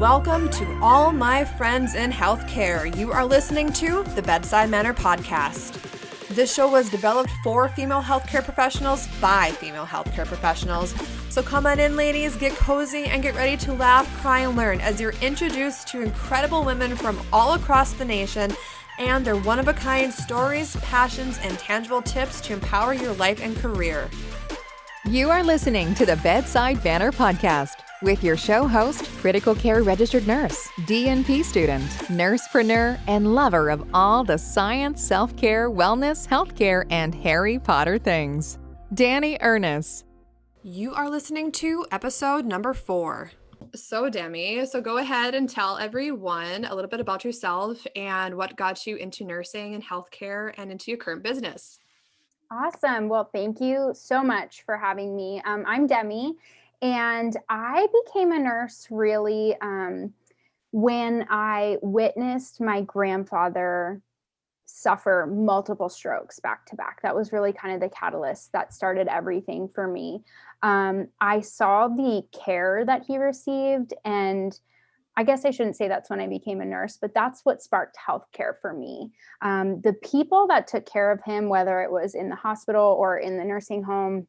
Welcome to all my friends in healthcare. You are listening to the Bedside Manner Podcast. This show was developed for female healthcare professionals by female healthcare professionals. So come on in, ladies, get cozy, and get ready to laugh, cry, and learn as you're introduced to incredible women from all across the nation and their one-of-a-kind stories, passions, and tangible tips to empower your life and career. You are listening to the Bedside Manner Podcast with your show host, critical care registered nurse, DNP student, nursepreneur, and lover of all the science, self-care, wellness, healthcare, and Harry Potter things, Dani Ernest. You are listening to episode number 4. So Demi, go ahead and tell everyone a little bit about yourself and what got you into nursing and healthcare and into your current business. Awesome. Well, thank you so much for having me. I'm Demi, and I became a nurse really when I witnessed my grandfather suffer multiple strokes back to back. That was really kind of the catalyst that started everything for me. I saw the care that he received, and I guess I shouldn't say that's when I became a nurse, but that's what sparked healthcare for me. The people that took care of him, whether it was in the hospital or in the nursing home,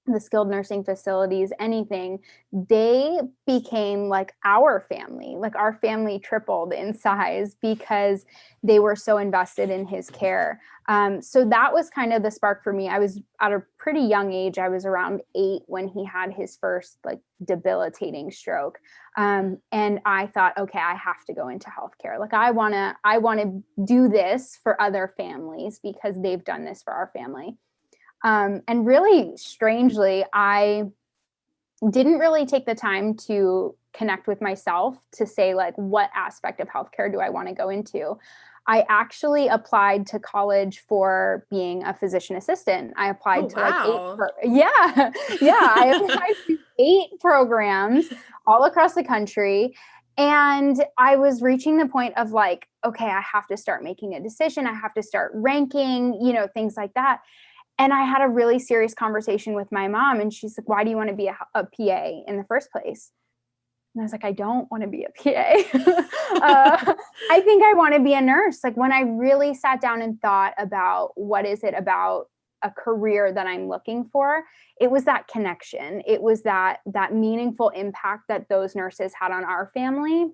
the skilled nursing facilities, anything, they became like our family. Like our family tripled in size because they were so invested in his care. So that was kind of the spark for me. I was at a pretty young age. I was around 8 when he had his first like debilitating stroke. And I thought, okay, I have to go into healthcare. Like I want to do this for other families because they've done this for our family. And really strangely, I didn't really take the time to connect with myself to say, like, what aspect of healthcare do I want to go into? I actually applied to college for being a physician assistant. I applied to wow. I applied to 8 programs all across the country. And I was reaching the point of like, okay, I have to start making a decision. I have to start ranking, things like that. And I had a really serious conversation with my mom, and she's like, why do you want to be a PA in the first place? And I was like, I don't want to be a PA. I think I want to be a nurse. Like when I really sat down and thought about what is it about a career that I'm looking for, it was that connection. It was that meaningful impact that those nurses had on our family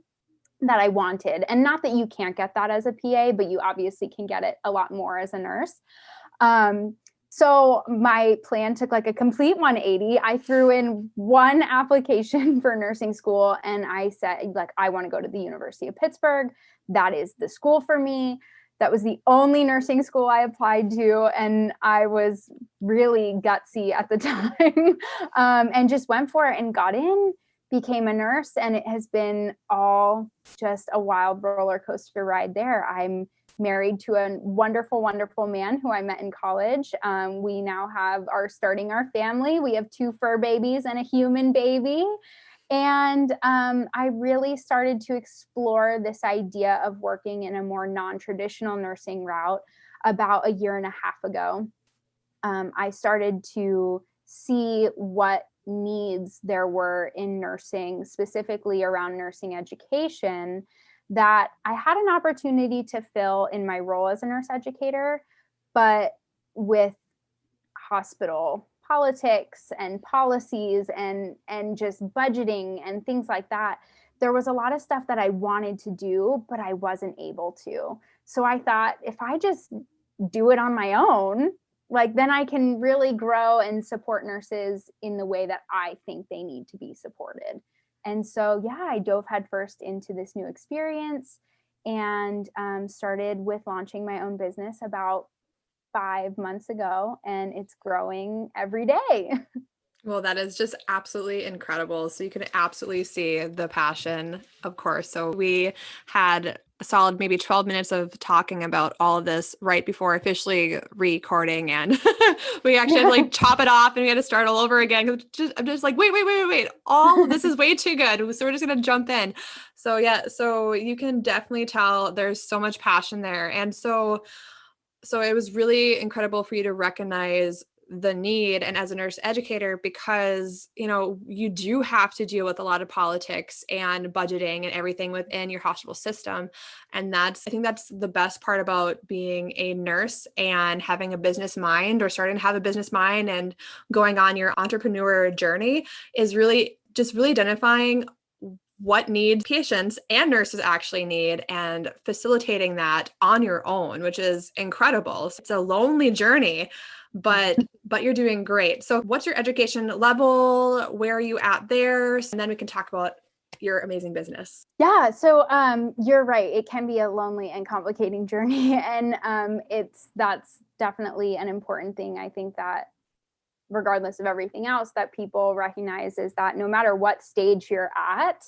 that I wanted. And not that you can't get that as a PA, but you obviously can get it a lot more as a nurse. So my plan took like a complete 180. I threw in one application for nursing school, and I said, like, I want to go to the University of Pittsburgh. That is the school for me. That was the only nursing school I applied to. And I was really gutsy at the time and just went for it and got in, became a nurse. And it has been all just a wild roller coaster ride there. I'm married to a wonderful, wonderful man who I met in college. We now are starting our family. We have 2 fur babies and a human baby. And I really started to explore this idea of working in a more non-traditional nursing route about 1.5 years ago. I started to see what needs there were in nursing, specifically around nursing education, that I had an opportunity to fill in my role as a nurse educator, but with hospital politics and policies and just budgeting and things like that, there was a lot of stuff that I wanted to do, but I wasn't able to. So I thought, if I just do it on my own, like then I can really grow and support nurses in the way that I think they need to be supported. And so, I dove headfirst into this new experience and started with launching my own business about 5 months ago, and it's growing every day. Well, that is just absolutely incredible. So you can absolutely see the passion, of course. So we had a solid maybe 12 minutes of talking about all of this right before officially recording, and we actually had to like chop it off and we had to start all over again. I'm just like, wait. All of this is way too good. So we're just going to jump in. So you can definitely tell there's so much passion there. And so it was really incredible for you to recognize the need, and as a nurse educator, because, you do have to deal with a lot of politics and budgeting and everything within your hospital system. And I think that's the best part about being a nurse and having a business mind, or starting to have a business mind and going on your entrepreneur journey, is really identifying what needs patients and nurses actually need and facilitating that on your own, which is incredible. It's a lonely journey, but you're doing great. So what's your education level? Where are you at there? And then we can talk about your amazing business. Yeah. So you're right. It can be a lonely and complicating journey. And that's definitely an important thing. I think that regardless of everything else, that people recognize is that no matter what stage you're at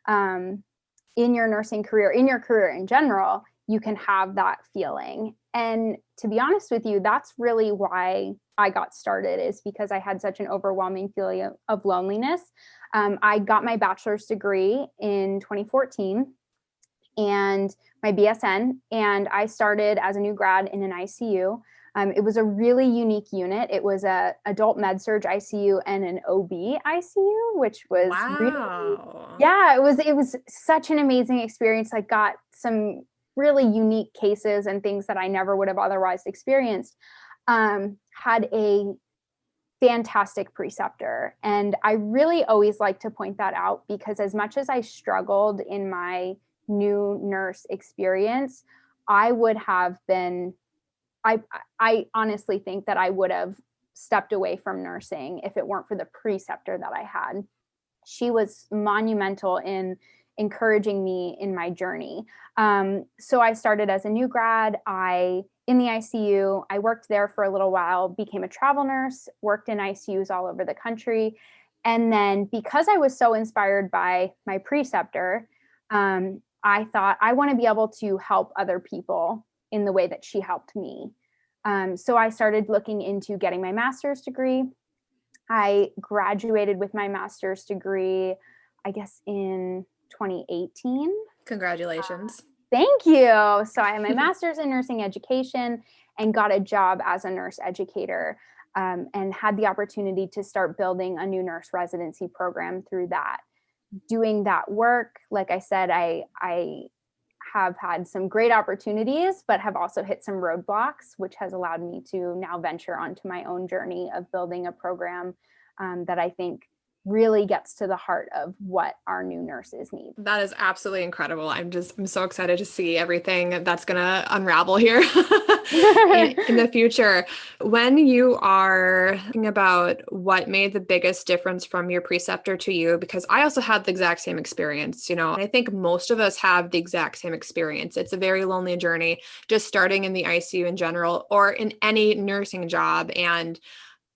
in your nursing career, in your career in general, you can have that feeling. And to be honest with you, that's really why I got started, is because I had such an overwhelming feeling of loneliness. I got my bachelor's degree in 2014 and my BSN, and I started as a new grad in an ICU. It was a really unique unit. It was a adult med-surg ICU and an OB ICU, which was it was such an amazing experience. I got some really unique cases and things that I never would have otherwise experienced. Had a fantastic preceptor. And I really always like to point that out, because as much as I struggled in my new nurse experience, I honestly think that I would have stepped away from nursing if it weren't for the preceptor that I had. She was monumental in encouraging me in my journey. So I started as a new grad. In the ICU, I worked there for a little while, became a travel nurse, worked in ICUs all over the country. And then because I was so inspired by my preceptor, I thought I want to be able to help other people in the way that she helped me. So I started looking into getting my master's degree. I graduated with my master's degree, I guess, in 2018. Congratulations. Thank you. So I have my master's in nursing education and got a job as a nurse educator, and had the opportunity to start building a new nurse residency program through that. Doing that work, like I said, I have had some great opportunities, but have also hit some roadblocks, which has allowed me to now venture onto my own journey of building a program that I think really gets to the heart of what our new nurses need. That is absolutely incredible. I'm so excited to see everything that's going to unravel here in the future. When you are thinking about what made the biggest difference from your preceptor to you, because I also had the exact same experience, and I think most of us have the exact same experience. It's a very lonely journey, just starting in the ICU in general, or in any nursing job. And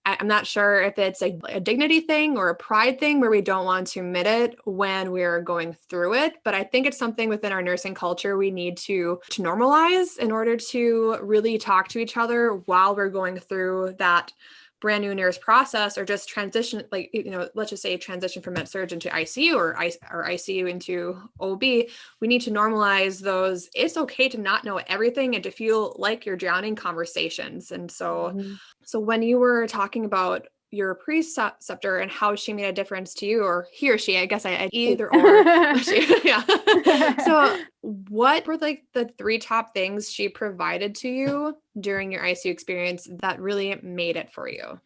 I'm not sure if it's a dignity thing or a pride thing where we don't want to admit it when we're going through it. But I think it's something within our nursing culture we need to normalize in order to really talk to each other while we're going through that brand new nurse process, or just transition, let's just say transition from med-surg into ICU or ICU into OB. We need to normalize those. It's okay to not know everything and to feel like you're drowning conversations. And so, So when you were talking about your preceptor and how she made a difference to you, or he or she, I guess I either or. Yeah. So what were the 3 top things she provided to you during your ICU experience that really made it for you?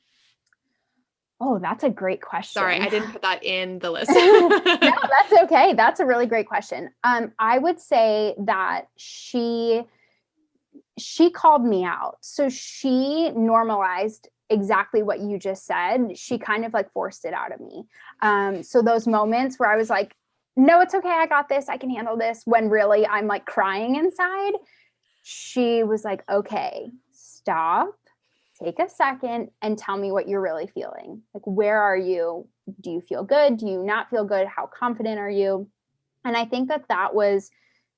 Oh, that's a great question. Sorry, I didn't put that in the list. No, that's okay. That's a really great question. I would say that she called me out. So she normalized exactly what you just said. She kind of forced it out of me. So those moments where I was like, no, it's okay. I got this. I can handle this. When really I'm crying inside, she was like, okay, stop, take a second and tell me what you're really feeling. Where are you? Do you feel good? Do you not feel good? How confident are you? And I think that was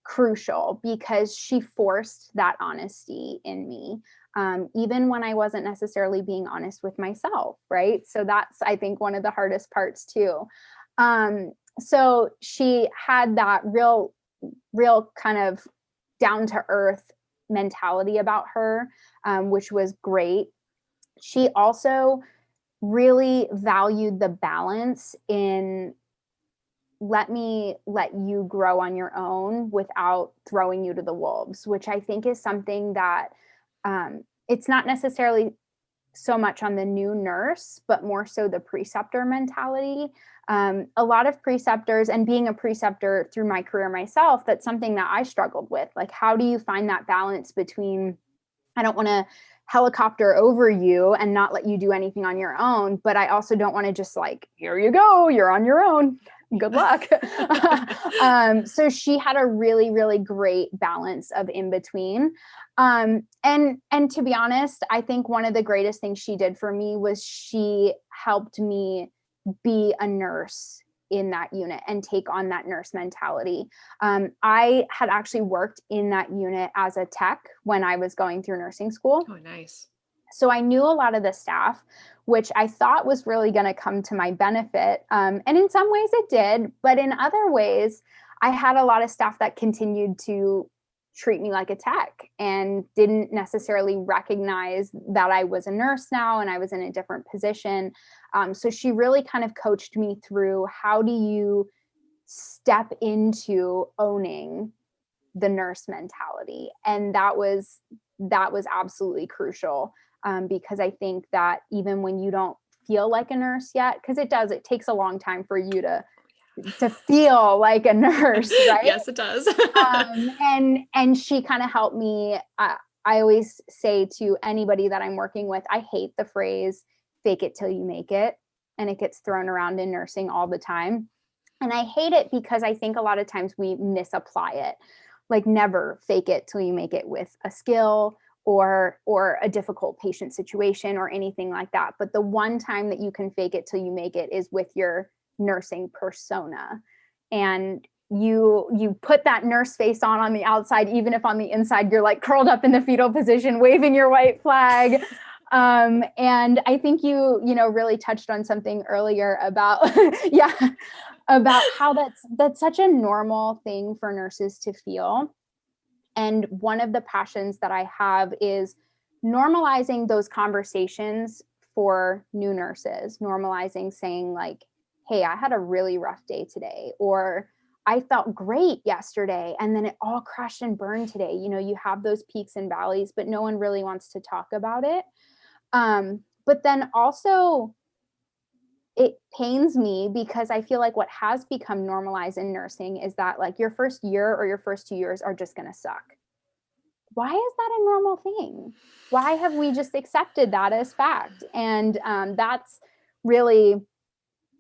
crucial, because she forced that honesty in me, even when I wasn't necessarily being honest with myself, right? So that's, I think, one of the hardest parts too. So she had that real kind of down to earth mentality about her, which was great. she also really valued the balance in let you grow on your own without throwing you to the wolves, which I think is something that it's not necessarily so much on the new nurse, but more so the preceptor mentality. A lot of preceptors, and being a preceptor through my career myself, that's something that I struggled with. Like, how do you find that balance between, I don't want to helicopter over you and not let you do anything on your own, but I also don't want to just like, here you go, you're on your own. Good luck. So she had a really, really great balance of in between. And to be honest, I think one of the greatest things she did for me was she helped me be a nurse in that unit and take on that nurse mentality. I had actually worked in that unit as a tech when I was going through nursing school. Oh, nice. So I knew a lot of the staff, which I thought was really going to come to my benefit. And in some ways it did, but in other ways, I had a lot of staff that continued to treat me like a tech and didn't necessarily recognize that I was a nurse now and I was in a different position. So she really kind of coached me through, how do you step into owning the nurse mentality? And that was absolutely crucial. Because I think that even when you don't feel like a nurse yet, because it takes a long time for you to feel like a nurse, right? Yes, it does. And she kind of helped me. I always say to anybody that I'm working with, I hate the phrase "fake it till you make it," and it gets thrown around in nursing all the time. And I hate it because I think a lot of times we misapply it. Like, never fake it till you make it with a skill or a difficult patient situation or anything like that. But the one time that you can fake it till you make it is with your nursing persona. And you put that nurse face on the outside, even if on the inside you're like curled up in the fetal position, waving your white flag. And I think you really touched on something earlier about, about how that's such a normal thing for nurses to feel. And one of the passions that I have is normalizing those conversations for new nurses, normalizing saying like, hey, I had a really rough day today, or I felt great yesterday, and then it all crashed and burned today. You have those peaks and valleys, but no one really wants to talk about it. But then also, it pains me because I feel like what has become normalized in nursing is that like your first year or your first 2 years are just going to suck. Why is that a normal thing? Why have we just accepted that as fact? And that's really,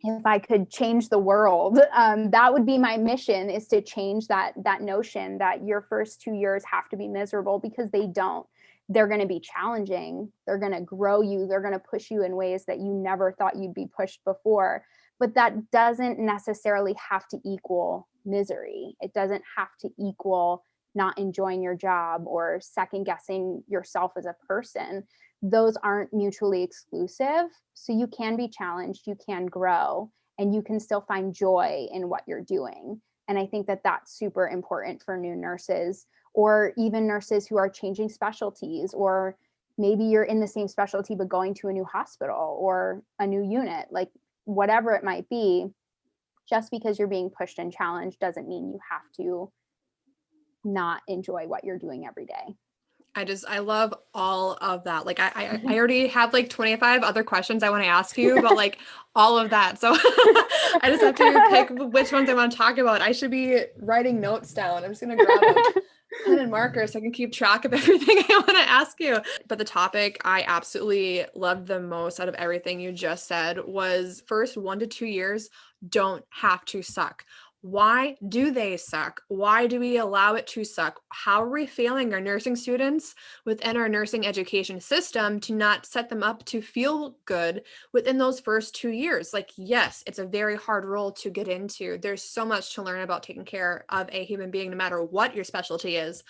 if I could change the world, that would be my mission, is to change that notion that your first 2 years have to be miserable, because they don't. They're going to be challenging. They're going to grow you. They're going to push you in ways that you never thought you'd be pushed before. But that doesn't necessarily have to equal misery. It doesn't have to equal not enjoying your job or second guessing yourself as a person. Those aren't mutually exclusive. So you can be challenged, you can grow, and you can still find joy in what you're doing. And I think that that's super important for new nurses, or even nurses who are changing specialties, or maybe you're in the same specialty but going to a new hospital or a new unit, like whatever it might be. Just because you're being pushed and challenged doesn't mean you have to not enjoy what you're doing every day. I love all of that. Like I already have like 25 other questions I want to ask you about like all of that. So I just have to pick which ones I want to talk about. I should be writing notes down. I'm just going to grab a pen and marker so I can keep track of everything I want to ask you. But the topic I absolutely loved the most out of everything you just said was, first 1 to 2 years don't have to suck. Why do they suck? Why do we allow it to suck? How are we failing our nursing students within our nursing education system to not set them up to feel good within those first 2 years? Like, yes, it's a very hard role to get into. There's so much to learn about taking care of a human being, no matter what your specialty is.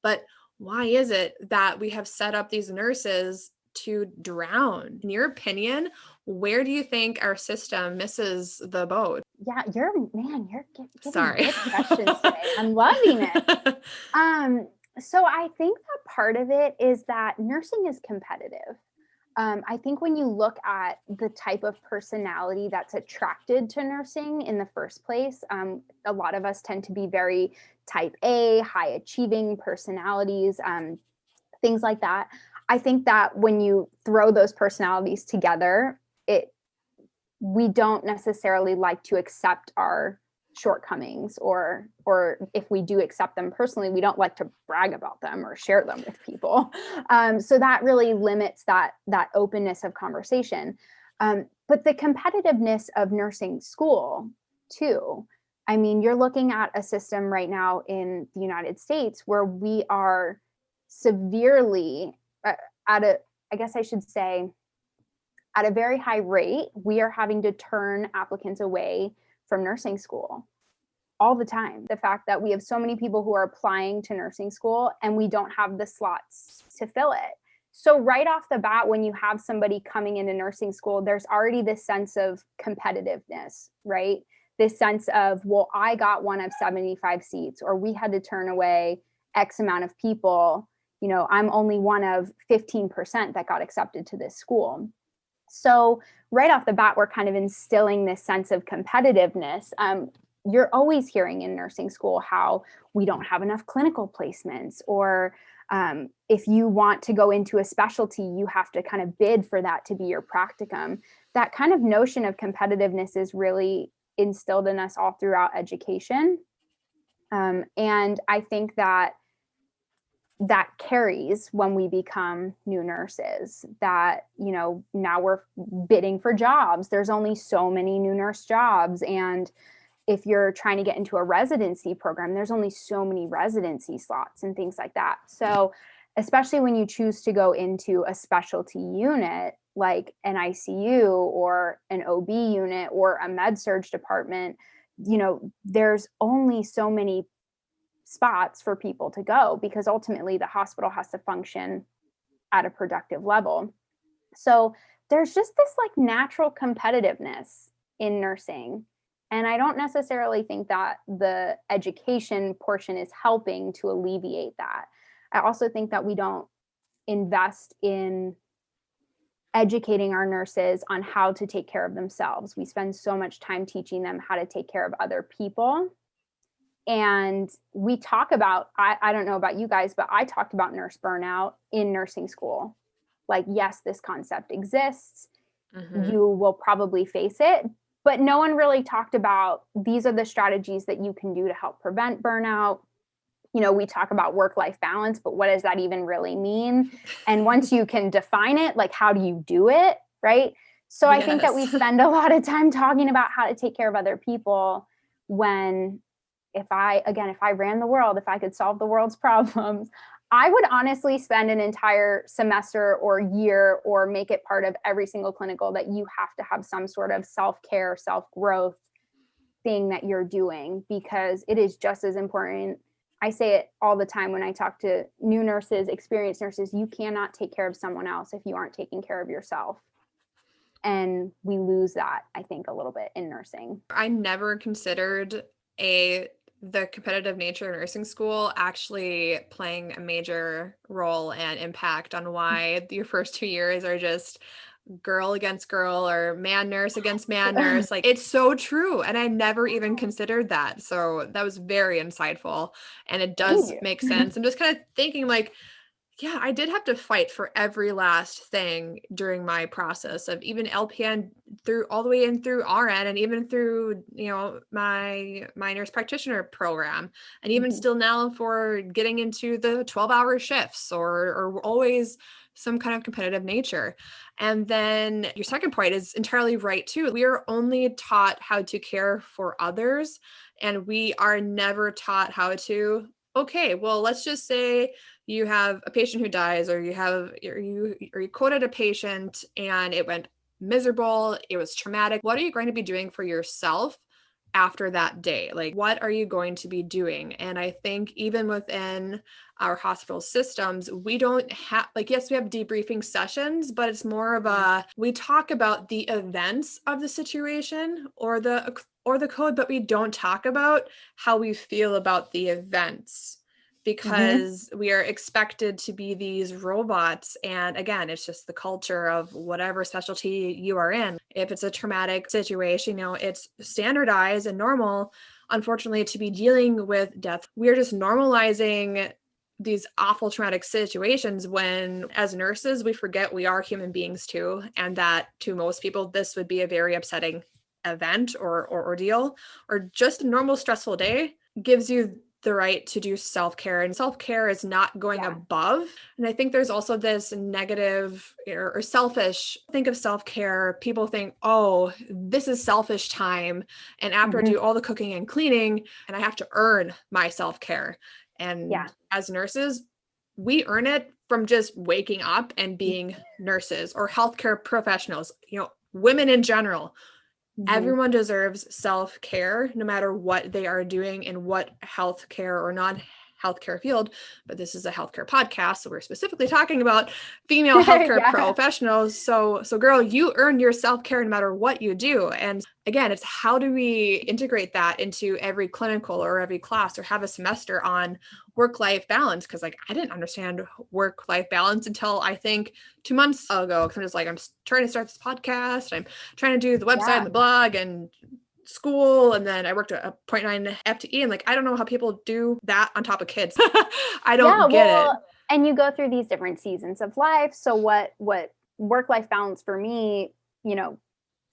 But why is it that we have set up these nurses to drown? In your opinion, where do you think our system misses the boat? Yeah, you're getting Sorry. good questions today. I'm loving it. So I think that part of it is that nursing is competitive. I think when you look at the type of personality that's attracted to nursing in the first place, a lot of us tend to be very type A, high achieving personalities, things like that. I think that when you throw those personalities together, we don't necessarily like to accept our shortcomings, or if we do accept them personally, we don't like to brag about them or share them with people. So that really limits that openness of conversation. But the competitiveness of nursing school too. I mean, you're looking at a system right now in the United States where we are severely I guess I should say, at a very high rate, we are having to turn applicants away from nursing school all the time. The fact that we have so many people who are applying to nursing school and we don't have the slots to fill it. So right off the bat, when you have somebody coming into nursing school, there's already this sense of competitiveness, right? This sense of, well, I got one of 75 seats, or we had to turn away X amount of people. You know, I'm only one of 15% that got accepted to this school. So right off the bat, we're kind of instilling this sense of competitiveness. You're always hearing in nursing school how we don't have enough clinical placements, or if you want to go into a specialty, you have to kind of bid for that to be your practicum. That kind of notion of competitiveness is really instilled in us all throughout education. And I think that carries when we become new nurses, that, you know, now we're bidding for jobs. There's only so many new nurse jobs. And if you're trying to get into a residency program, there's only so many residency slots and things like that. So especially when you choose to go into a specialty unit, like an ICU or an OB unit or a med surg department, you know, there's only so many spots for people to go, because ultimately the hospital has to function at a productive level. So there's just this like natural competitiveness in nursing. And I don't necessarily think that the education portion is helping to alleviate that. I also think that we don't invest in educating our nurses on how to take care of themselves. We spend so much time teaching them how to take care of other people. And we talk about, I don't know about you guys, but I talked about nurse burnout in nursing school. Like, yes, this concept exists. Mm-hmm. You will probably face it, but no one really talked about, these are the strategies that you can do to help prevent burnout. You know, we talk about work-life balance, but what does that even really mean? And once you can define it, like, how do you do it? Right. So yes. I think that we spend a lot of time talking about how to take care of other people, when if I ran the world, if I could solve the world's problems, I would honestly spend an entire semester or year, or make it part of every single clinical, that you have to have some sort of self-care, self-growth thing that you're doing, because it is just as important. I say it all the time when I talk to new nurses, experienced nurses, you cannot take care of someone else if you aren't taking care of yourself. And we lose that, I think, a little bit in nursing. I never considered the competitive nature of nursing school actually playing a major role and impact on why your first 2 years are just girl against girl, or man nurse against man nurse. Like, it's so true. And I never even considered that. So that was very insightful, and it does make sense. I'm just kind of thinking, like, yeah, I did have to fight for every last thing during my process of even LPN through all the way in through RN, and even through, you know, my nurse practitioner program, and even still now for getting into the 12-hour shifts, or always some kind of competitive nature. And then your second point is entirely right too. We are only taught how to care for others, and we are never taught how to, okay, well, let's just say you have a patient who dies, or you quoted a patient and it went miserable, it was traumatic. What are you going to be doing for yourself after that day? Like, what are you going to be doing? And I think even within our hospital systems, we don't have, like, yes, we have debriefing sessions, but it's more of we talk about the events of the situation or the code, but we don't talk about how we feel about the events. because we are expected to be these robots. And again, it's just the culture of whatever specialty you are in. If it's a traumatic situation, it's standardized and normal, unfortunately, to be dealing with death. We're just normalizing these awful traumatic situations when, as nurses, we forget we are human beings too. And that to most people, this would be a very upsetting event or ordeal, or just a normal stressful day gives you the right to do self-care. And self-care is not going above. And I think there's also this negative or selfish think of self-care. People think, oh, this is selfish time. And after I do all the cooking and cleaning, and I have to earn my self-care. And as nurses, we earn it from just waking up and being nurses or healthcare professionals, women in general. Everyone deserves self-care, no matter what they are doing in what healthcare or non-healthcare field. But this is a healthcare podcast, so we're specifically talking about female healthcare professionals. So girl, you earn your self-care no matter what you do. And again, it's how do we integrate that into every clinical or every class or have a semester on work-life balance? Because I didn't understand work-life balance until I think 2 months ago. Because I'm just I'm trying to start this podcast. I'm trying to do the website and the blog and school. And then I worked at a 0.9 FTE. And I don't know how people do that on top of kids. I don't get it. And you go through these different seasons of life. So what work-life balance for me,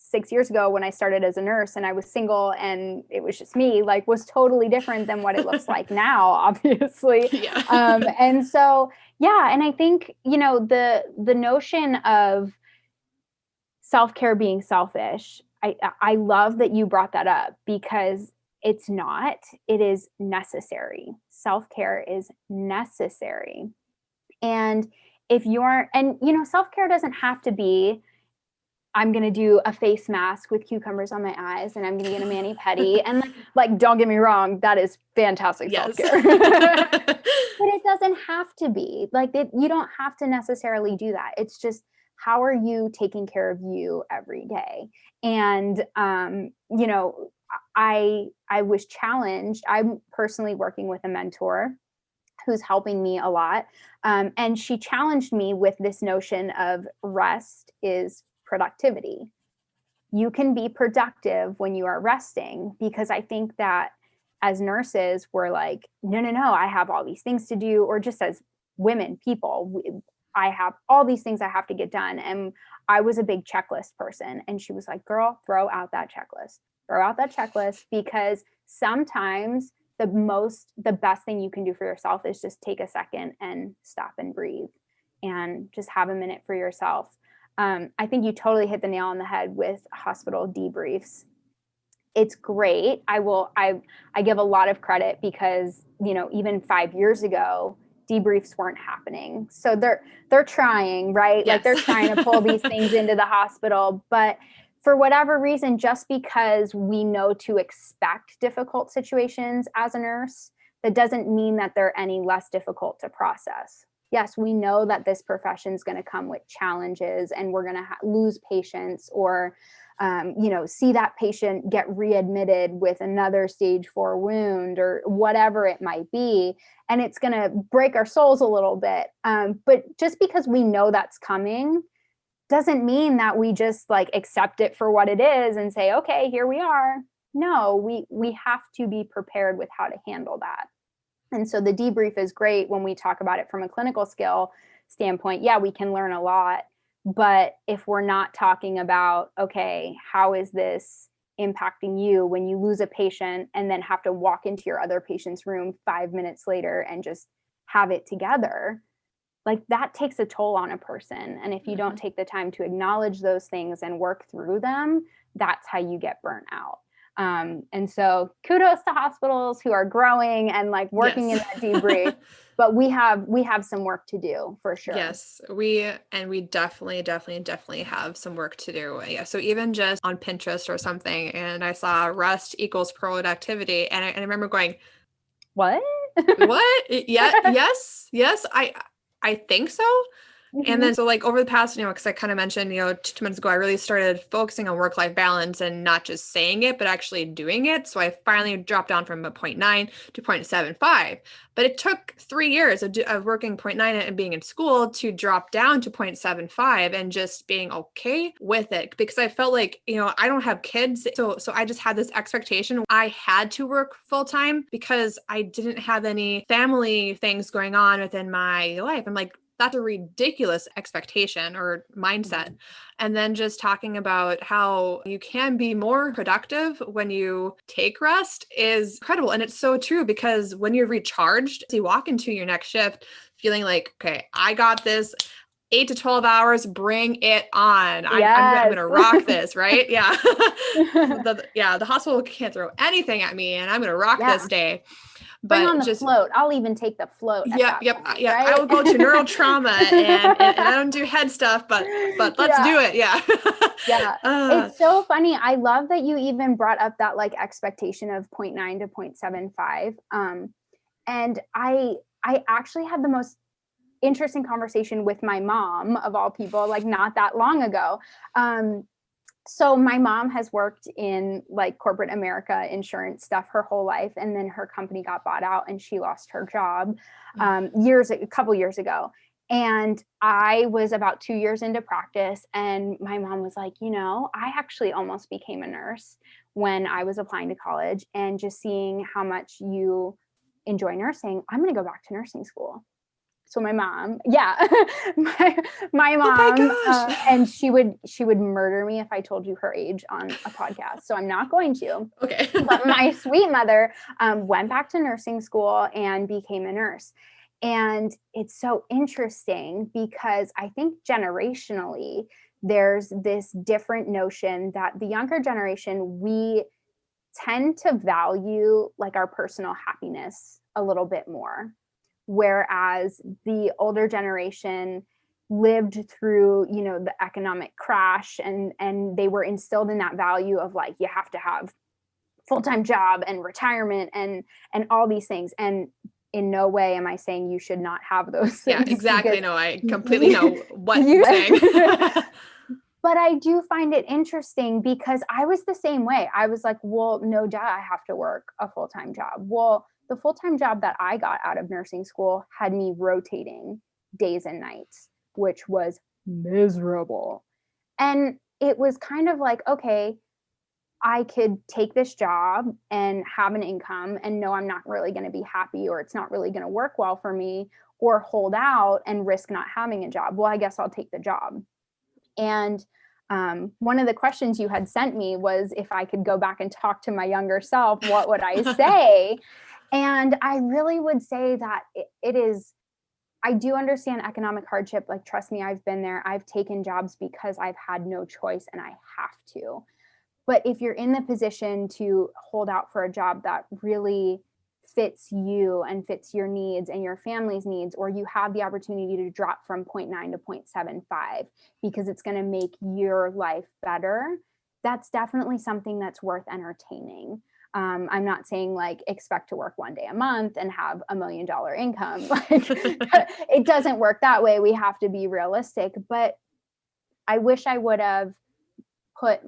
6 years ago when I started as a nurse and I was single and it was just me, was totally different than what it looks like now, obviously. And so, and I think, the notion of self-care being selfish, I love that you brought that up because it's not, it is necessary. Self-care is necessary. And self-care doesn't have to be, I'm going to do a face mask with cucumbers on my eyes and I'm going to get a mani-pedi. And don't get me wrong, that is fantastic self-care. But it doesn't have to be you don't have to necessarily do that. It's just, how are you taking care of you every day? And, I was challenged. I'm personally working with a mentor who's helping me a lot. And she challenged me with this notion of rest is productivity. You can be productive when you are resting, because I think that as nurses, we're no, I have all these things to do, or just as women, I have all these things I have to get done. And I was a big checklist person. And she was like, girl, throw out that checklist, because sometimes the best thing you can do for yourself is just take a second and stop and breathe and just have a minute for yourself. I think you totally hit the nail on the head with hospital debriefs. It's great. I give a lot of credit because, even 5 years ago, debriefs weren't happening. So they're trying, right? Yes. They're trying to pull these things into the hospital, but for whatever reason, just because we know to expect difficult situations as a nurse, that doesn't mean that they're any less difficult to process. Yes, we know that this profession is going to come with challenges and we're going to lose patients or, see that patient get readmitted with another stage 4 wound or whatever it might be. And it's going to break our souls a little bit. But just because we know that's coming doesn't mean that we just accept it for what it is and say, okay, here we are. No, we have to be prepared with how to handle that. And so the debrief is great when we talk about it from a clinical skill standpoint. Yeah, we can learn a lot. But if we're not talking about, okay, how is this impacting you when you lose a patient and then have to walk into your other patient's room 5 minutes later and just have it together, that takes a toll on a person. And if you don't take the time to acknowledge those things and work through them, that's how you get burnt out. And so kudos to hospitals who are growing and working in that debrief, but we have some work to do for sure. Yes, we definitely have some work to do. Yeah. So even just on Pinterest or something, and I saw rest equals productivity. And I remember going, what? What? Yeah. Yes. I think so. And then, so like over the past, cause I kind of mentioned, 2 months ago, I really started focusing on work-life balance and not just saying it, but actually doing it. So I finally dropped down from a 0.9 to 0.75, but it took 3 years of working 0.9 and being in school to drop down to 0.75 and just being okay with it, because I felt like, I don't have kids. So I just had this expectation. I had to work full-time because I didn't have any family things going on within my life. I'm like, that's a ridiculous expectation or mindset. And then just talking about how you can be more productive when you take rest is incredible. And it's so true, because when you're recharged, you walk into your next shift feeling like, okay, I got this. 8 to 12 hours, bring it on. I'm going to rock this, right? Yeah. The hospital can't throw anything at me, and I'm going to rock this day. Bring on the float. I'll even take the float. Yep. Right? I will go to neural trauma and I don't do head stuff, but let's do it. Yeah. Yeah. It's so funny. I love that you even brought up that like expectation of 0.9 to 0.75. And I actually had the most interesting conversation with my mom, of all people, like not that long ago. So my mom has worked in like corporate America insurance stuff her whole life. And then her company got bought out and she lost her job a couple years ago. And I was about 2 years into practice, and my mom was like, I actually almost became a nurse when I was applying to college, and just seeing how much you enjoy nursing, I'm going to go back to nursing school. So my mom, my mom, and she would murder me if I told you her age on a podcast. So I'm not going to. Okay. But my sweet mother went back to nursing school and became a nurse. And it's so interesting because I think generationally, there's this different notion that the younger generation, we tend to value like our personal happiness a little bit more. Whereas the older generation lived through, the economic crash, and they were instilled in that value of like, you have to have full-time job and retirement and all these things. And in no way am I saying you should not have those things. Yeah, exactly. No, I completely know what you're saying. But I do find it interesting because I was the same way. I was like, well, no doubt I have to work a full-time job. Well, the full-time job that I got out of nursing school had me rotating days and nights, which was miserable. And it was kind of like, okay, I could take this job and have an income and know I'm not really going to be happy, or it's not really going to work well for me, or hold out and risk not having a job. Well, I guess I'll take the job. And one of the questions you had sent me was if I could go back and talk to my younger self, what would I say? And I really would say that it is, I do understand economic hardship. Like, trust me, I've been there. I've taken jobs because I've had no choice and I have to. But if you're in the position to hold out for a job that really fits you and fits your needs and your family's needs, or you have the opportunity to drop from 0.9 to 0.75 because it's going to make your life better, that's definitely something that's worth entertaining. I'm not saying like expect to work one day a month and have $1 million income. Like, it doesn't work that way. We have to be realistic. But I wish I would have put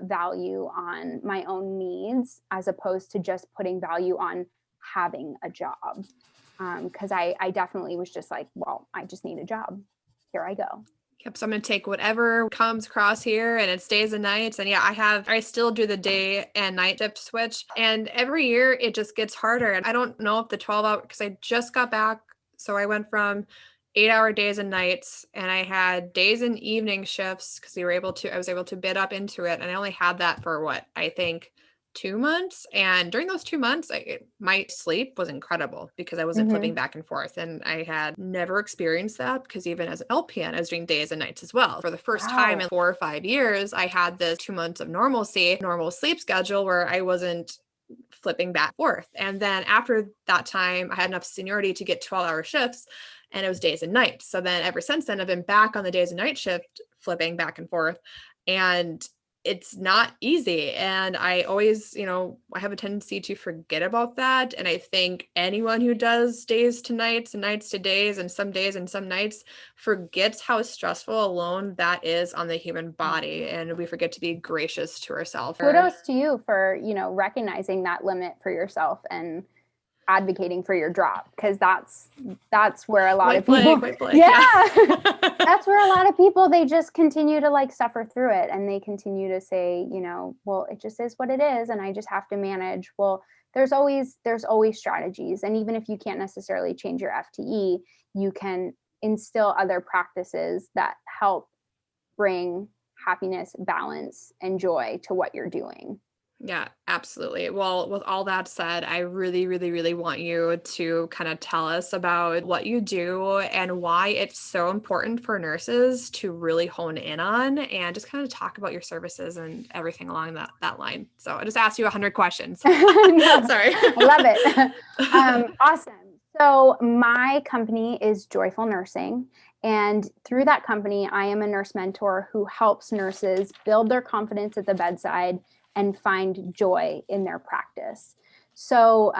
value on my own needs as opposed to just putting value on having a job. Because I definitely was just like, well, I just need a job. Here I go. Yep. So I'm going to take whatever comes across here, and it's days and nights. And yeah, I still do the day and night shift switch. And every year it just gets harder. And I don't know if the 12-hour, because I just got back. So I went from 8-hour days and nights, and I had days and evening shifts because I was able to bid up into it. And I only had that for I think 2 months. And during those 2 months, my sleep was incredible because I wasn't flipping back and forth. And I had never experienced that because even as an LPN, I was doing days and nights as well. For the first time in 4 or 5 years, I had this 2 months of normal sleep schedule where I wasn't flipping back and forth. And then after that time, I had enough seniority to get 12-hour shifts, and it was days and nights. So then ever since then, I've been back on the days and night shift, flipping back and forth. And it's not easy. And I always, I have a tendency to forget about that. And I think anyone who does days to nights and nights to days and some days and some nights forgets how stressful alone that is on the human body. And we forget to be gracious to ourselves. Kudos to you for, recognizing that limit for yourself and advocating for your drop, because that's where a lot of people that's where a lot of people, they just continue to like suffer through it, and they continue to say, well, it just is what it is and I just have to manage. Well, there's always strategies, and even if you can't necessarily change your FTE, you can instill other practices that help bring happiness, balance, and joy to what you're doing. Yeah, absolutely. Well, with all that said, I really, really, really want you to kind of tell us about what you do and why it's so important for nurses to really hone in on, and just kind of talk about your services and everything along that line. So I just asked you 100 questions. No, sorry. I love it. Awesome. So my company is Joyful Nursing. And through that company, I am a nurse mentor who helps nurses build their confidence at the bedside and find joy in their practice. So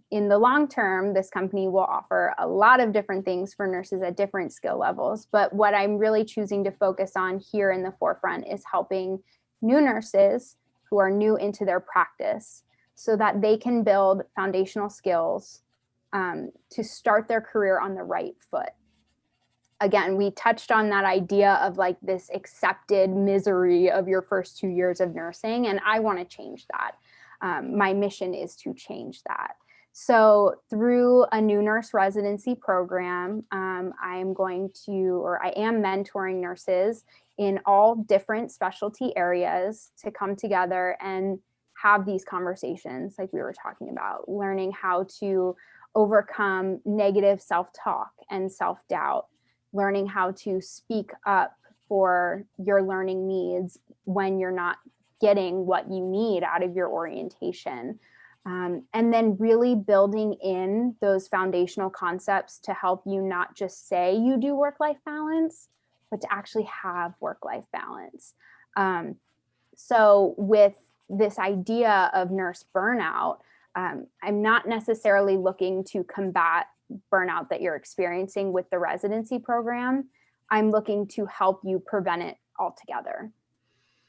in the long term, this company will offer a lot of different things for nurses at different skill levels. But what I'm really choosing to focus on here in the forefront is helping new nurses who are new into their practice so that they can build foundational skills to start their career on the right foot. Again, we touched on that idea of like this accepted misery of your first 2 years of nursing, and I want to change that. My mission is to change that. So through a new nurse residency program, I am mentoring nurses in all different specialty areas to come together and have these conversations like we were talking about, learning how to overcome negative self-talk and self-doubt, learning how to speak up for your learning needs when you're not getting what you need out of your orientation. And then really building in those foundational concepts to help you not just say you do work-life balance, but to actually have work-life balance. So with this idea of nurse burnout, I'm not necessarily looking to combat burnout that you're experiencing with the residency program. I'm looking to help you prevent it altogether.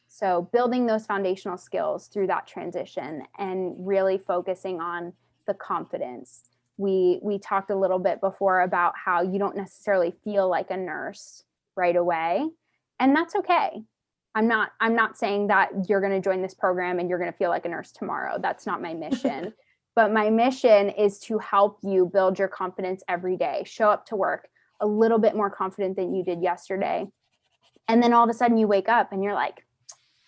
So building those foundational skills through that transition and really focusing on the confidence. We talked a little bit before about how you don't necessarily feel like a nurse right away, and that's okay. I'm not saying that you're going to join this program and you're going to feel like a nurse tomorrow. That's not my mission. But my mission is to help you build your confidence every day, show up to work a little bit more confident than you did yesterday. And then all of a sudden you wake up and you're like,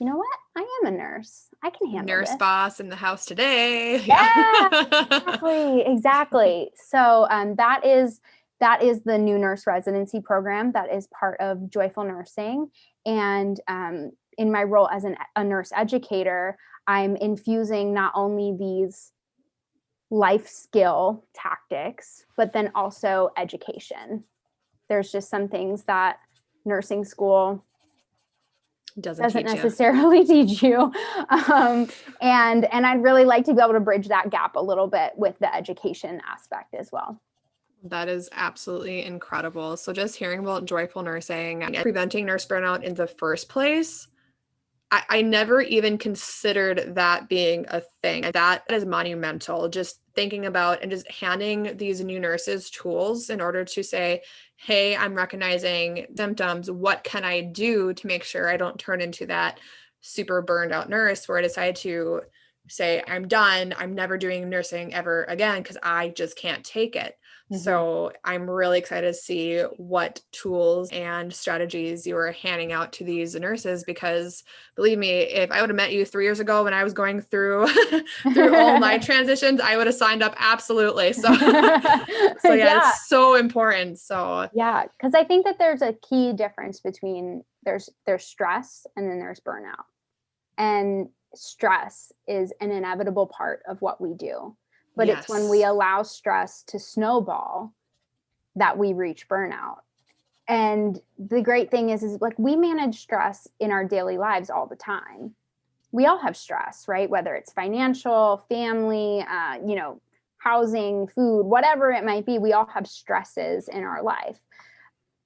you know what? I am a nurse. I can handle Nurse this. boss in the house today. Yeah, exactly. So that is the new nurse residency program that is part of Joyful Nursing. And in my role as a nurse educator, I'm infusing not only these life skill tactics, but then also education. There's just some things that nursing school doesn't necessarily teach you. And I'd really like to be able to bridge that gap a little bit with the education aspect as well. That is absolutely incredible. So just hearing about Joyful Nursing and preventing nurse burnout in the first place, I never even considered that being a thing. That is monumental. Just thinking about and just handing these new nurses tools in order to say, hey, I'm recognizing symptoms. What can I do to make sure I don't turn into that super burned out nurse where I decide to say, I'm done. I'm never doing nursing ever again because I just can't take it. Mm-hmm. So I'm really excited to see what tools and strategies you are handing out to these nurses, because believe me, if I would have met you 3 years ago when I was going through all my transitions, I would have signed up. Absolutely. So yeah, it's so important. So yeah, because I think that there's a key difference between there's stress and then there's burnout. And stress is an inevitable part of what we do. But yes, it's when we allow stress to snowball that we reach burnout. And the great thing is like we manage stress in our daily lives all the time. We all have stress, right? Whether it's financial, family, housing, food, whatever it might be, we all have stresses in our life.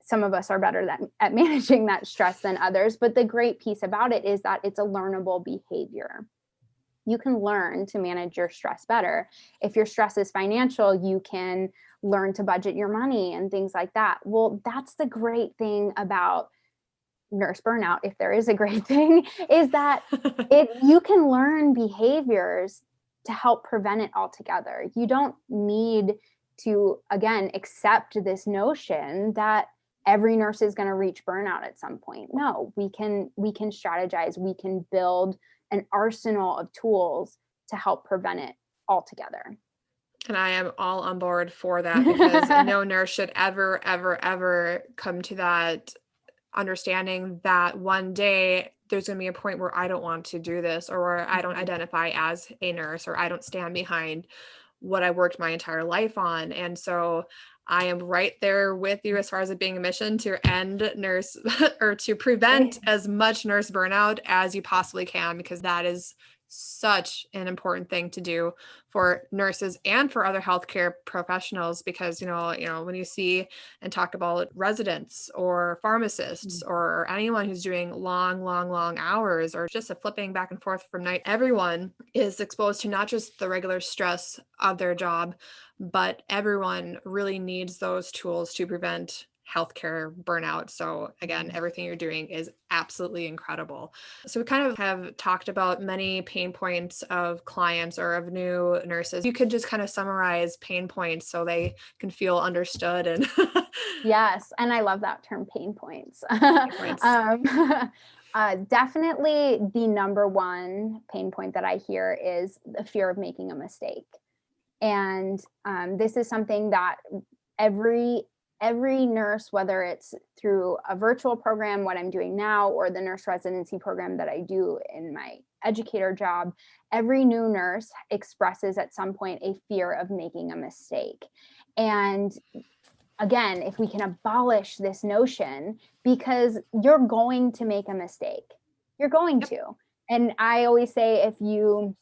Some of us are better at managing that stress than others. But the great piece about it is that it's a learnable behavior. You can learn to manage your stress better. If your stress is financial, you can learn to budget your money and things like that. Well, that's the great thing about nurse burnout, if there is a great thing, is that you can learn behaviors to help prevent it altogether. You don't need to, again, accept this notion that every nurse is going to reach burnout at some point. No, we can strategize. We can build an arsenal of tools to help prevent it altogether. And I am all on board for that, because no nurse should ever, ever, ever come to that understanding that one day there's going to be a point where I don't want to do this, or where I don't identify as a nurse, or I don't stand behind what I worked my entire life on. And so I am right there with you as far as it being a mission to end nurse or to prevent as much nurse burnout as you possibly can, because that is such an important thing to do for nurses and for other healthcare professionals. Because, when you see and talk about residents or pharmacists or anyone who's doing long hours, or just a flipping back and forth from night, everyone is exposed to not just the regular stress of their job, but everyone really needs those tools to prevent healthcare burnout. So again, everything you're doing is absolutely incredible. So we kind of have talked about many pain points of clients or of new nurses. You could just kind of summarize pain points so they can feel understood. And Yes. And I love that term, pain points. Definitely the number one pain point that I hear is the fear of making a mistake. And this is something that every nurse, whether it's through a virtual program, what I'm doing now, or the nurse residency program that I do in my educator job, every new nurse expresses at some point a fear of making a mistake. And again, if we can abolish this notion, because you're going to make a mistake, you're going to. And I always say, if you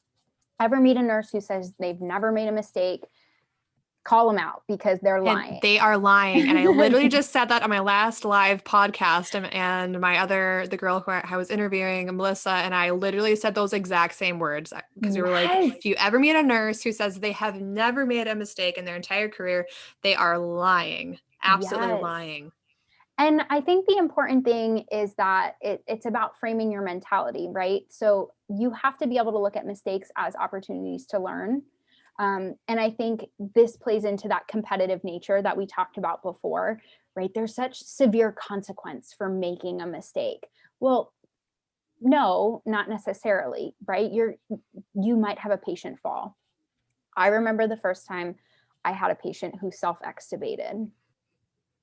ever meet a nurse who says they've never made a mistake, call them out, because they're lying. And they are lying. And I literally just said that on my last live podcast, and the girl who I was interviewing, Melissa, and I literally said those exact same words, because we were like, if you ever meet a nurse who says they have never made a mistake in their entire career, they are lying, absolutely lying. And I think the important thing is that it's about framing your mentality, right? So you have to be able to look at mistakes as opportunities to learn. And I think this plays into that competitive nature that we talked about before, right? There's such severe consequence for making a mistake. Well, no, not necessarily, right? You might have a patient fall. I remember the first time I had a patient who self-extubated.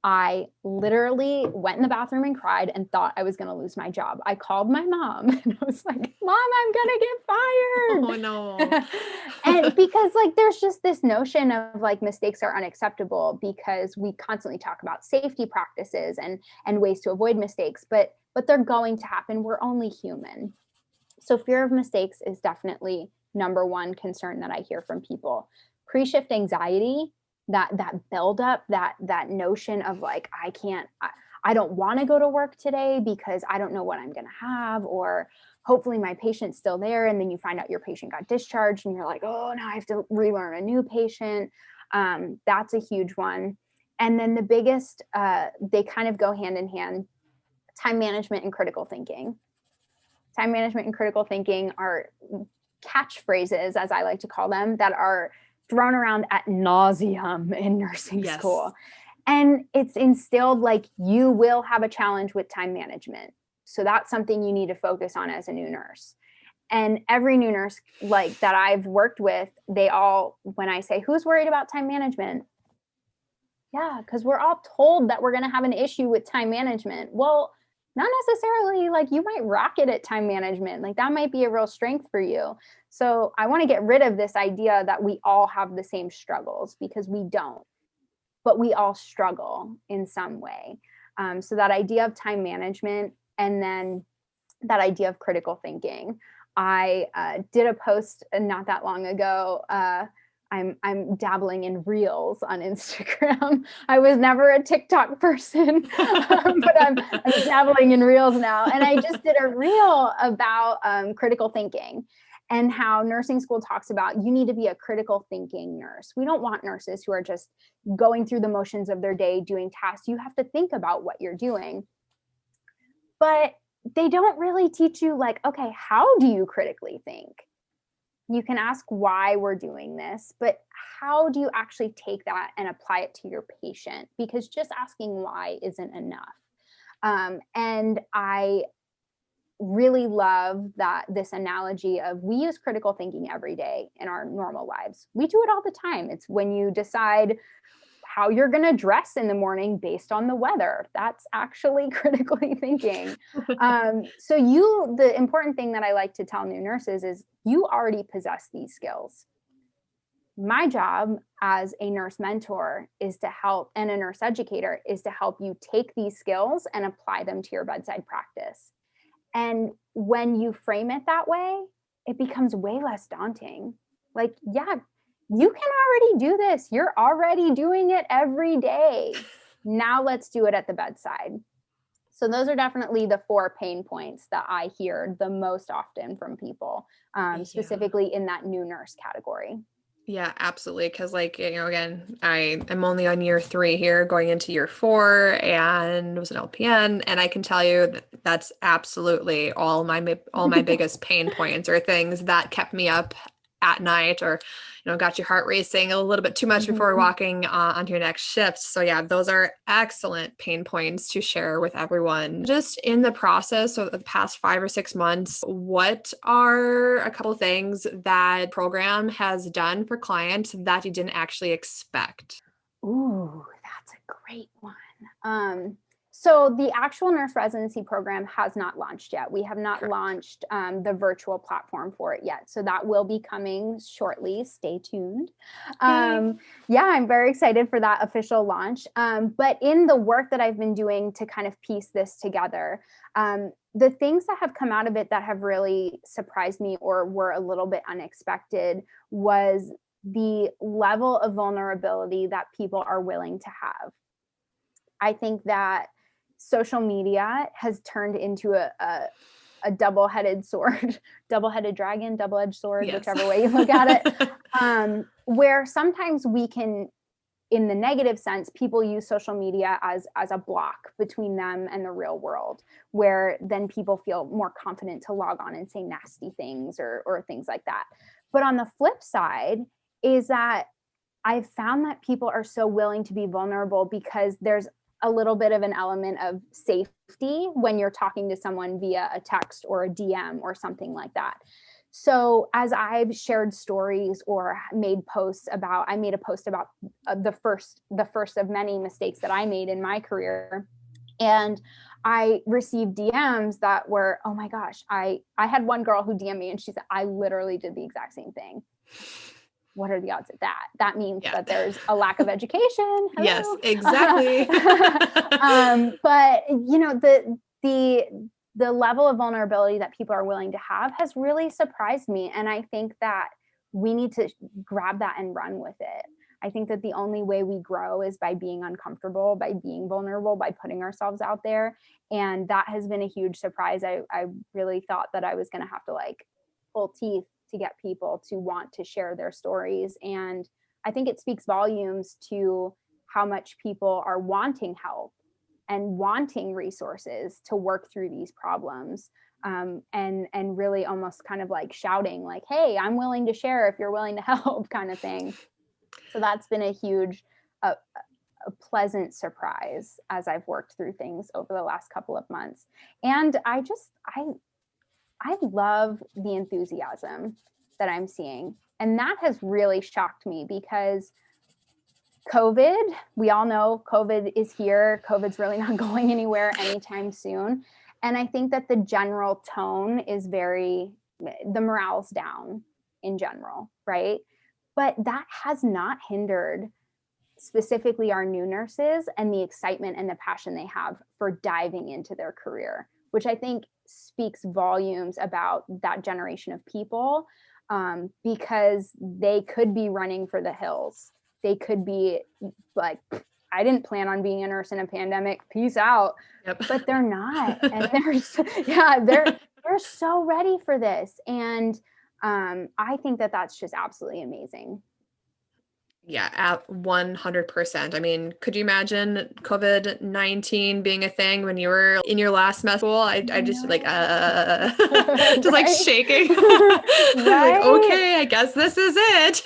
I literally went in the bathroom and cried and thought I was going to lose my job. I called my mom and I was like, Mom, I'm going to get fired. Oh no. And because there's just this notion of mistakes are unacceptable, because we constantly talk about safety practices and ways to avoid mistakes, but they're going to happen. We're only human. So fear of mistakes is definitely number one concern that I hear from people. Pre-shift anxiety, that buildup, that notion of I don't want to go to work today because I don't know what I'm going to have, or hopefully my patient's still there. And then you find out your patient got discharged and you're like, oh, now I have to relearn a new patient. That's a huge one. And then the biggest, they kind of go hand in hand, time management and critical thinking. Time management and critical thinking are catchphrases, as I like to call them, that are thrown around ad nauseum in nursing school. And it's instilled you will have a challenge with time management. So that's something you need to focus on as a new nurse. And every new nurse that I've worked with, they all, when I say, who's worried about time management? Yeah, because we're all told that we're going to have an issue with time management. Well, not necessarily. You might rock it at time management. That might be a real strength for you. So I want to get rid of this idea that we all have the same struggles, because we don't, but we all struggle in some way. So that idea of time management, and then that idea of critical thinking. I did a post not that long ago. I'm dabbling in reels on Instagram. I was never a TikTok person, but I'm dabbling in reels now. And I just did a reel about critical thinking and how nursing school talks about you need to be a critical thinking nurse. We don't want nurses who are just going through the motions of their day doing tasks. You have to think about what you're doing. But they don't really teach you like, okay, how do you critically think? You can ask why we're doing this, but how do you actually take that and apply it to your patient? Because just asking why isn't enough. And I really love that this analogy of we use critical thinking every day in our normal lives. We do it all the time. It's when you decide how you're going to dress in the morning based on the weather. That's actually critically thinking. So the important thing that I like to tell new nurses is you already possess these skills. My job as a nurse mentor is to help, and a nurse educator is to help you take these skills and apply them to your bedside practice. And when you frame it that way, it becomes way less daunting. Like, yeah, you can already do this. You're already doing it every day. Now let's do it at the bedside. So those are definitely the 4 pain points that I hear the most often from people, specifically in that new nurse category. Yeah, absolutely. Because again, I'm only on year 3 here, going into year 4, and was an LPN. And I can tell you that's absolutely all my biggest pain points, or things that kept me up at night, or got your heart racing a little bit too much before walking onto your next shift. So yeah, those are excellent pain points to share with everyone. Just in the process of the past 5 or 6 months, what are a couple of things that program has done for clients that you didn't actually expect? Ooh, that's a great one. So the actual nurse residency program has not launched yet. We have not Correct. launched the virtual platform for it yet. So that will be coming shortly. Stay tuned. Yeah, I'm very excited for that official launch. But in the work that I've been doing to kind of piece this together, the things that have come out of it that have really surprised me or were a little bit unexpected was the level of vulnerability that people are willing to have. I think that social media has turned into a double-headed sword, double-headed dragon, double-edged sword, yes. Whichever way you look at it, where sometimes we can, in the negative sense, people use social media as a block between them and the real world, where then people feel more confident to log on and say nasty things or things like that. But on the flip side is that I've found that people are so willing to be vulnerable because there's a little bit of an element of safety when you're talking to someone via a text or a DM or something like that. So as I've shared stories or made posts about, I made a post about the first of many mistakes that I made in my career. And I received DMs that were, oh my gosh, I had one girl who DM'd me and she said, I literally did the exact same thing. What are the odds of that? That means that there's a lack of education. Hello. Yes, exactly. But the level of vulnerability that people are willing to have has really surprised me. And I think that we need to grab that and run with it. I think that the only way we grow is by being uncomfortable, by being vulnerable, by putting ourselves out there. And that has been a huge surprise. I really thought that I was going to have to pull teeth to get people to want to share their stories. And I think it speaks volumes to how much people are wanting help and wanting resources to work through these problems. And really almost kind of shouting hey, I'm willing to share if you're willing to help kind of thing. So that's been a huge, a pleasant surprise as I've worked through things over the last couple of months. And I love the enthusiasm that I'm seeing. And that has really shocked me because COVID, we all know COVID is here. COVID's really not going anywhere anytime soon. And I think that the general tone is the morale's down in general, right? But that has not hindered specifically our new nurses and the excitement and the passion they have for diving into their career, which I think speaks volumes about that generation of people, because they could be running for the hills. They could be like, I didn't plan on being a nurse in a pandemic. Peace out. Yep. But they're not. And they're so ready for this. And I think that that's just absolutely amazing. Yeah, at 100%. I mean, could you imagine COVID-19 being a thing when you were in your last med school? I just like, just like shaking. Right? Like, okay, I guess this is it.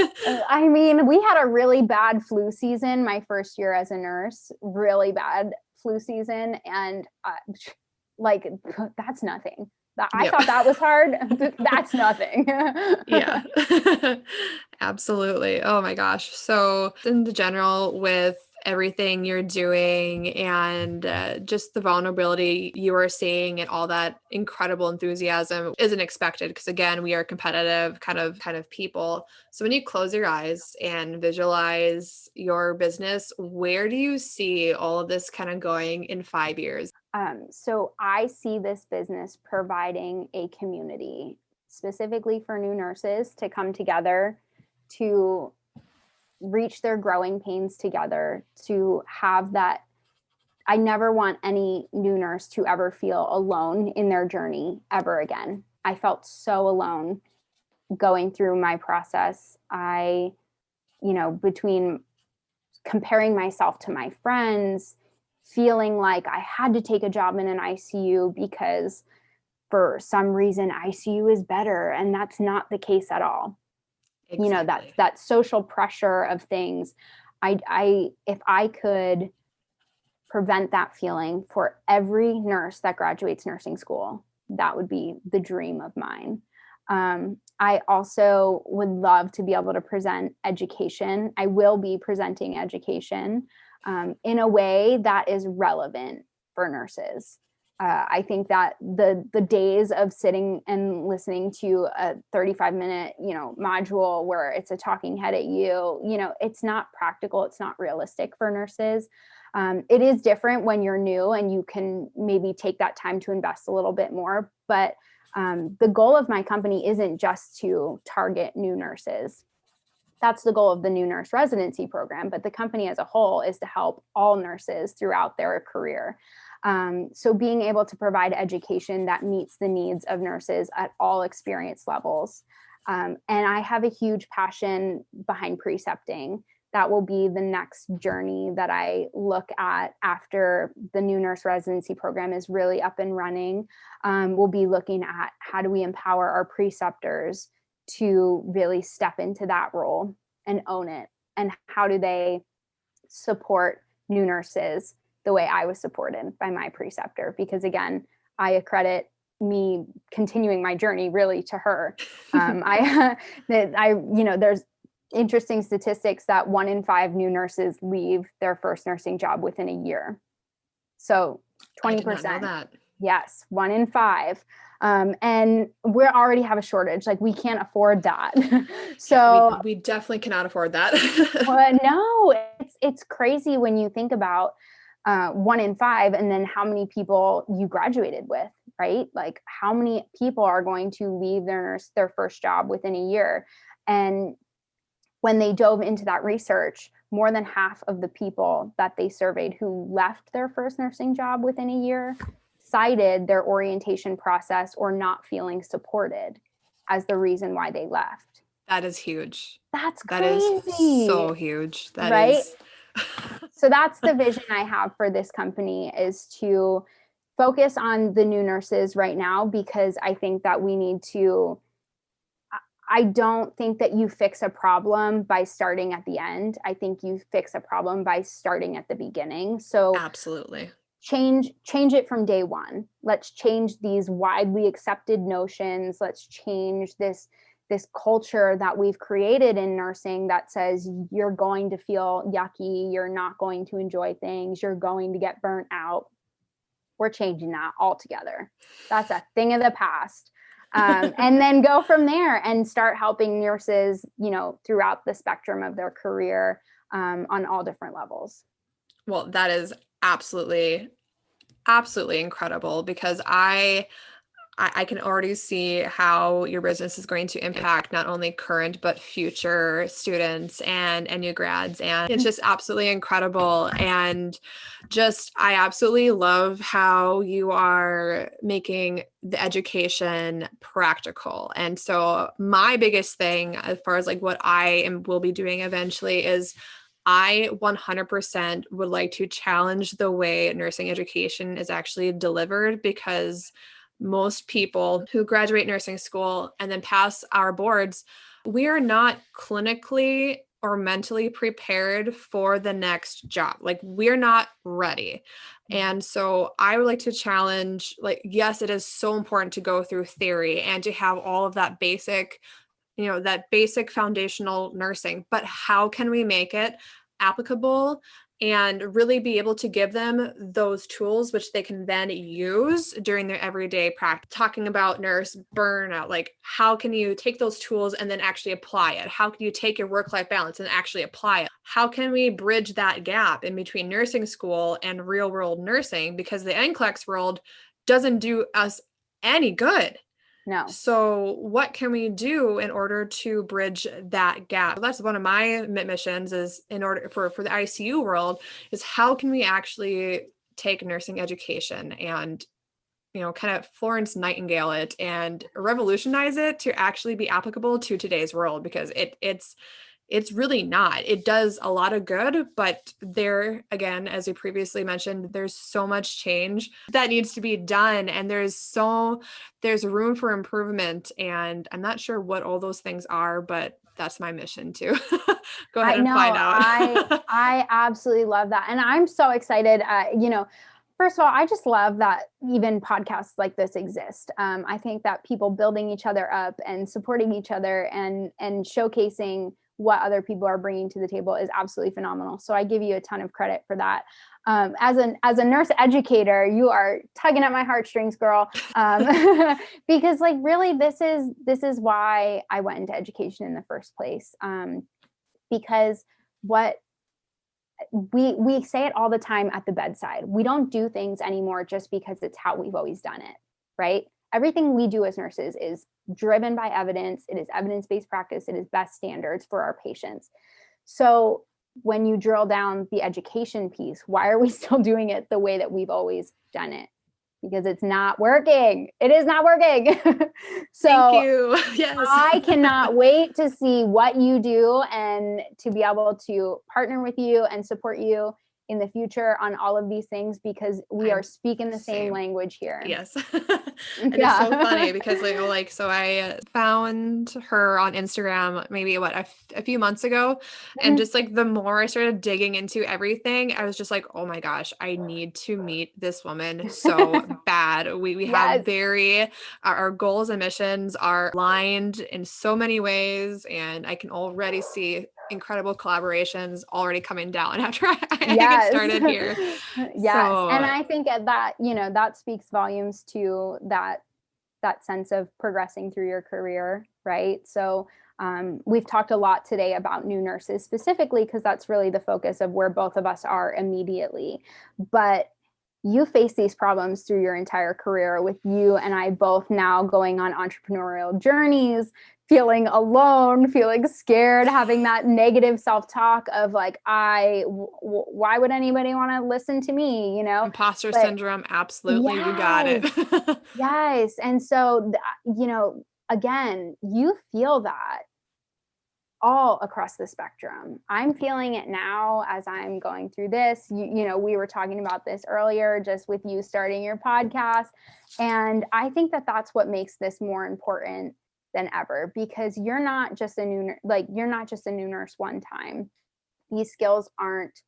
I mean, we had a really bad flu season my first year as a nurse, really bad flu season. And like, that's nothing. I thought that was hard. That's nothing. Yeah, absolutely. Oh my gosh. So in the general, with everything you're doing and just the vulnerability you are seeing and all that incredible enthusiasm isn't expected, because again, we are competitive kind of people. So when you close your eyes and visualize your business, where do you see all of this kind of going in 5 years? So I see this business providing a community specifically for new nurses to come together, to reach their growing pains together, to have that. I never want any new nurse to ever feel alone in their journey ever again. I felt so alone going through my process. Between comparing myself to my friends, feeling like I had to take a job in an ICU because for some reason ICU is better. And that's not the case at all. Exactly. That's that social pressure of things. If I could prevent that feeling for every nurse that graduates nursing school, that would be the dream of mine. I also would love to be able to present education. I will be presenting education in a way that is relevant for nurses. I think that the days of sitting and listening to a 35-minute, module where it's a talking head at you, it's not practical. It's not realistic for nurses. It is different when you're new and you can maybe take that time to invest a little bit more. But the goal of my company isn't just to target new nurses. That's the goal of the new nurse residency program, but the company as a whole is to help all nurses throughout their career. So being able to provide education that meets the needs of nurses at all experience levels. And I have a huge passion behind precepting. That will be the next journey that I look at after the new nurse residency program is really up and running. We'll be looking at how do we empower our preceptors to really step into that role and own it, and how do they support new nurses the way I was supported by my preceptor, because again, I accredit me continuing my journey really to her. There's interesting statistics that 1 in 5 new nurses leave their first nursing job within a year. So 20%. I did not know that. Yes, 1 in 5. And we already have a shortage. Like, we can't afford that. So we definitely cannot afford that. Well, no, it's crazy when you think about 1 in 5 and then how many people you graduated with, right? Like, how many people are going to leave their first job within a year? And when they dove into that research, more than half of the people that they surveyed who left their first nursing job within a year cited their orientation process or not feeling supported as the reason why they left. That is huge. That's crazy. That is so huge. That right? is. So that's the vision I have for this company, is to focus on the new nurses right now, because I think that we need to, I don't think that you fix a problem by starting at the end. I think you fix a problem by starting at the beginning. So absolutely. Change it from day one. Let's change these widely accepted notions. Let's change this culture that we've created in nursing that says you're going to feel yucky, you're not going to enjoy things, you're going to get burnt out. We're changing that altogether. That's a thing of the past. And then go from there and start helping nurses, throughout the spectrum of their career, on all different levels. Well, that is absolutely incredible, because I can already see how your business is going to impact not only current but future students and new grads. And it's just absolutely incredible. And just, I absolutely love how you are making the education practical. And so my biggest thing as far as like what will be doing eventually is I 100% would like to challenge the way nursing education is actually delivered, because most people who graduate nursing school and then pass our boards, we are not clinically or mentally prepared for the next job. Like, we're not ready. And so I would like to challenge, like, yes, it is so important to go through theory and to have all of that basic, that basic foundational nursing, but how can we make it applicable and really be able to give them those tools which they can then use during their everyday practice? Talking about nurse burnout, like, how can you take those tools and then actually apply it? How can you take your work-life balance and actually apply it? How can we bridge that gap in between nursing school and real world nursing? Because the NCLEX world doesn't do us any good. No. So what can we do in order to bridge that gap? That's one of my missions, is in order for the ICU world, is how can we actually take nursing education and, kind of Florence Nightingale it and revolutionize it to actually be applicable to today's world, because it's really not. It does a lot of good, but there, again, as we previously mentioned, there's so much change that needs to be done. And there's room for improvement. And I'm not sure what all those things are, but that's my mission to go ahead and find out. I absolutely love that. And I'm so excited. First of all, I just love that even podcasts like this exist. I think that people building each other up and supporting each other and showcasing what other people are bringing to the table is absolutely phenomenal. So I give you a ton of credit for that. As a nurse educator, you are tugging at my heartstrings, girl. Because like, really, this is why I went into education in the first place. Because what we say it all the time at the bedside, we don't do things anymore just because it's how we've always done it, right? Everything we do as nurses is driven by evidence. It is evidence-based practice. It is best standards for our patients. So when you drill down the education piece, why are we still doing it the way that we've always done it? Because it's not working. It is not working. So thank you. Yes. I cannot wait to see what you do and to be able to partner with you and support you in the future on all of these things, because we are speaking the same language here. Yes. And it's so funny because so I found her on Instagram maybe a few months ago. And just like the more I started digging into everything, I was just like, oh my gosh, I need to meet this woman so bad. We have our goals and missions are aligned in so many ways, and I can already see incredible collaborations already coming down after I get started here. Yes. So, and I think that, that speaks volumes to that sense of progressing through your career, right? So we've talked a lot today about new nurses specifically, because that's really the focus of where both of us are immediately. But you face these problems through your entire career, with you and I both now going on entrepreneurial journeys, feeling alone, feeling scared, having that negative self-talk of like, why would anybody want to listen to me? Imposter syndrome. Absolutely. Yes, you got it. Yes. And so, again, you feel that all across the spectrum. I'm feeling it now as I'm going through this. We were talking about this earlier, just with you starting your podcast. And I think that that's what makes this more important than ever, because you're not just a new nurse one time. These skills aren't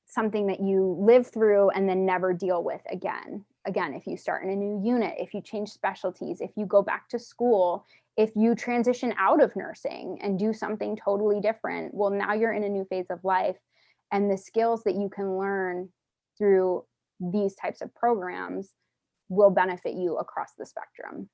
something that you live through and then never deal with again. If you start in a new unit, if you change specialties, if you go back to school, if you transition out of nursing and do something totally different, well, now you're in a new phase of life, and the skills that you can learn through these types of programs will benefit you across the spectrum.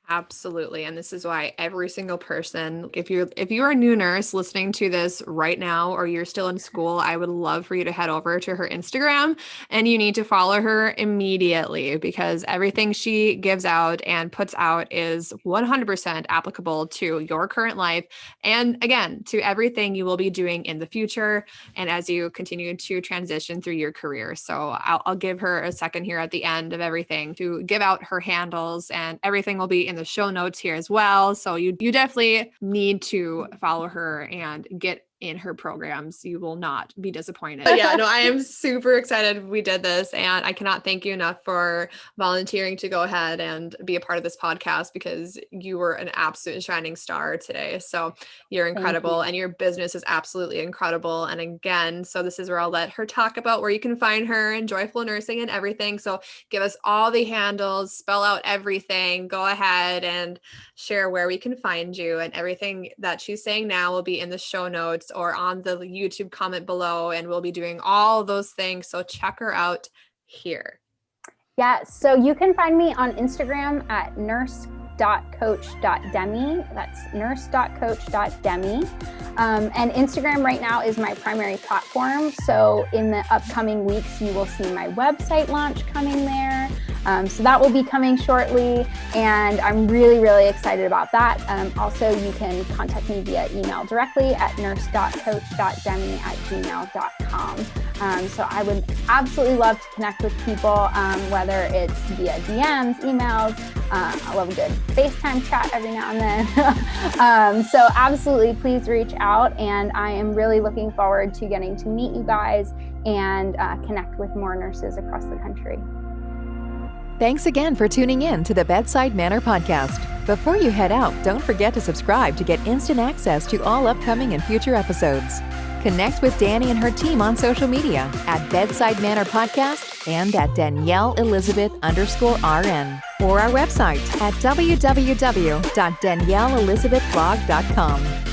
Absolutely. And this is why every single person, if you're a new nurse listening to this right now, or you're still in school, I would love for you to head over to her Instagram, and you need to follow her immediately, because everything she gives out and puts out is 100% applicable to your current life. And again, to everything you will be doing in the future and as you continue to transition through your career. So I'll give her a second here at the end of everything to give out her handles, and everything will be in the show notes here as well. So you definitely need to follow her and get in her programs. You will not be disappointed. But yeah, no, I am super excited we did this, and I cannot thank you enough for volunteering to go ahead and be a part of this podcast, because you were an absolute shining star today. So you're incredible, and your business is absolutely incredible. And again, so this is where I'll let her talk about where you can find her and Joyful Nursing and everything. So give us all the handles, spell out everything, go ahead and share where we can find you, and everything that she's saying now will be in the show notes or on the YouTube comment below, and we'll be doing all those things. So check her out here. Yeah, so you can find me on Instagram at nurse.coach.demi. That's nurse.coach.demi. And Instagram right now is my primary platform. So in the upcoming weeks, you will see my website launch coming there. So that will be coming shortly, and I'm really, really excited about that. Also, you can contact me via email directly at nurse.coach.demi@gmail.com. So I would absolutely love to connect with people, whether it's via DMs, emails. I love a good FaceTime chat every now and then. So absolutely, please reach out, and I am really looking forward to getting to meet you guys and connect with more nurses across the country. Thanks again for tuning in to the Bedside Manner Podcast. Before you head out, don't forget to subscribe to get instant access to all upcoming and future episodes. Connect with Dani and her team on social media at Bedside Manner Podcast and at Danielle Elizabeth _RN, or our website at www.danielleelizabethblog.com.